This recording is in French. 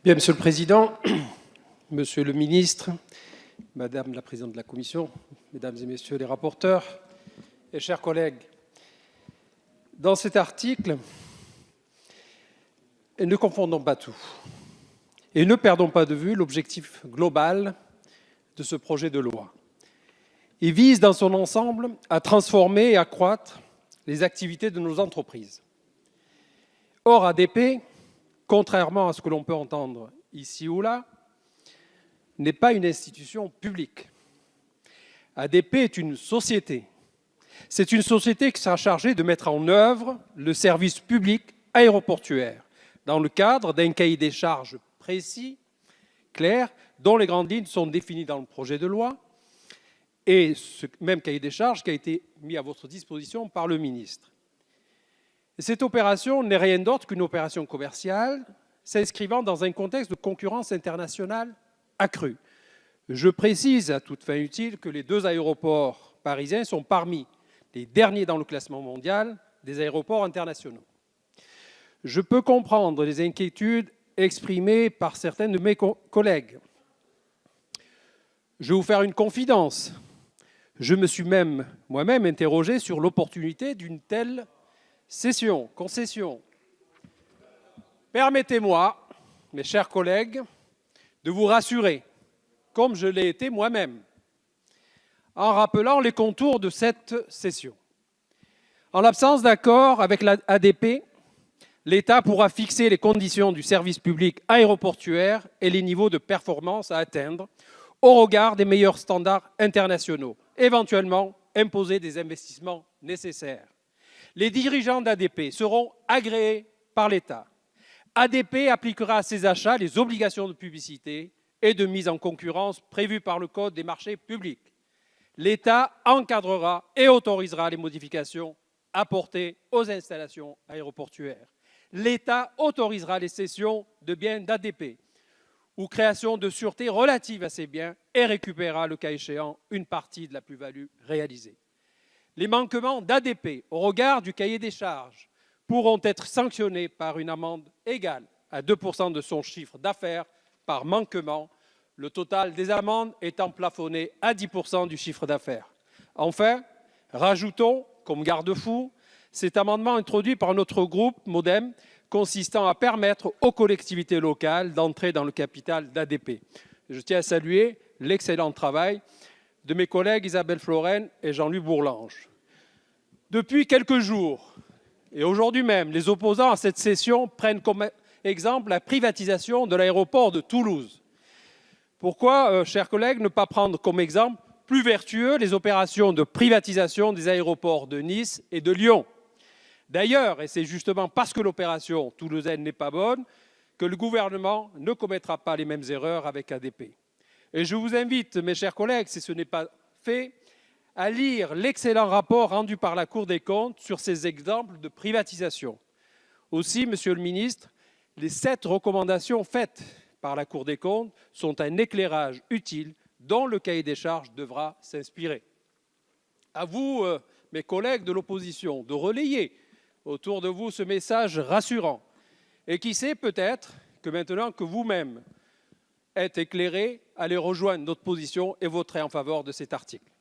Bien, Monsieur le Président, Monsieur le Ministre, Madame la Présidente de la Commission, Mesdames et Messieurs les rapporteurs et chers collègues, dans cet article, ne confondons pas tout et ne perdons pas de vue l'objectif global de ce projet de loi. Il vise dans son ensemble à transformer et accroître les activités de nos entreprises. Or, ADP, contrairement à ce que l'on peut entendre ici ou là, n'est pas une institution publique. ADP est une société. C'est une société qui sera chargée de mettre en œuvre le service public aéroportuaire dans le cadre d'un cahier des charges précis, clair, dont les grandes lignes sont définies dans le projet de loi, et ce même cahier des charges qui a été mis à votre disposition par le ministre. Et cette opération n'est rien d'autre qu'une opération commerciale s'inscrivant dans un contexte de concurrence internationale accrue. Je précise à toute fin utile que les deux aéroports parisiens sont parmi les derniers dans le classement mondial des aéroports internationaux. Je peux comprendre les inquiétudes exprimées par certains de mes collègues. Je vais vous faire une confidence. Je me suis même moi-même interrogé sur l'opportunité d'une telle concession. Permettez-moi, mes chers collègues, de vous rassurer, comme je l'ai été moi-même, en rappelant les contours de cette cession. En l'absence d'accord avec l'ADP, l'État pourra fixer les conditions du service public aéroportuaire et les niveaux de performance à atteindre au regard des meilleurs standards internationaux, éventuellement imposer des investissements nécessaires. Les dirigeants d'ADP seront agréés par l'État. ADP appliquera à ses achats les obligations de publicité et de mise en concurrence prévues par le Code des marchés publics. L'État encadrera et autorisera les modifications apportées aux installations aéroportuaires. L'État autorisera les cessions de biens d'ADP ou création de sûreté relative à ces biens et récupérera, le cas échéant, une partie de la plus-value réalisée. Les manquements d'ADP au regard du cahier des charges pourront être sanctionnés par une amende égale à 2% de son chiffre d'affaires par manquement, le total des amendes étant plafonné à 10% du chiffre d'affaires. Enfin, rajoutons comme garde-fou cet amendement introduit par notre groupe MODEM consistant à permettre aux collectivités locales d'entrer dans le capital d'ADP. Je tiens à saluer l'excellent travail de mes collègues Isabelle Florennes et Jean-Louis Bourlanges. Depuis quelques jours, et aujourd'hui même, les opposants à cette cession prennent comme exemple la privatisation de l'aéroport de Toulouse. Pourquoi, chers collègues, ne pas prendre comme exemple plus vertueux les opérations de privatisation des aéroports de Nice et de Lyon? D'ailleurs, et c'est justement parce que l'opération toulousaine n'est pas bonne, que le gouvernement ne commettra pas les mêmes erreurs avec ADP. Et je vous invite, mes chers collègues, si ce n'est pas fait, à lire l'excellent rapport rendu par la Cour des comptes sur ces exemples de privatisation. Aussi, Monsieur le Ministre, les 7 recommandations faites par la Cour des comptes sont un éclairage utile dont le cahier des charges devra s'inspirer. À vous, mes collègues de l'opposition, de relayer autour de vous ce message rassurant. Et qui sait, peut-être que maintenant que vous-même êtes éclairés, allez rejoindre notre position et voterez en faveur de cet article.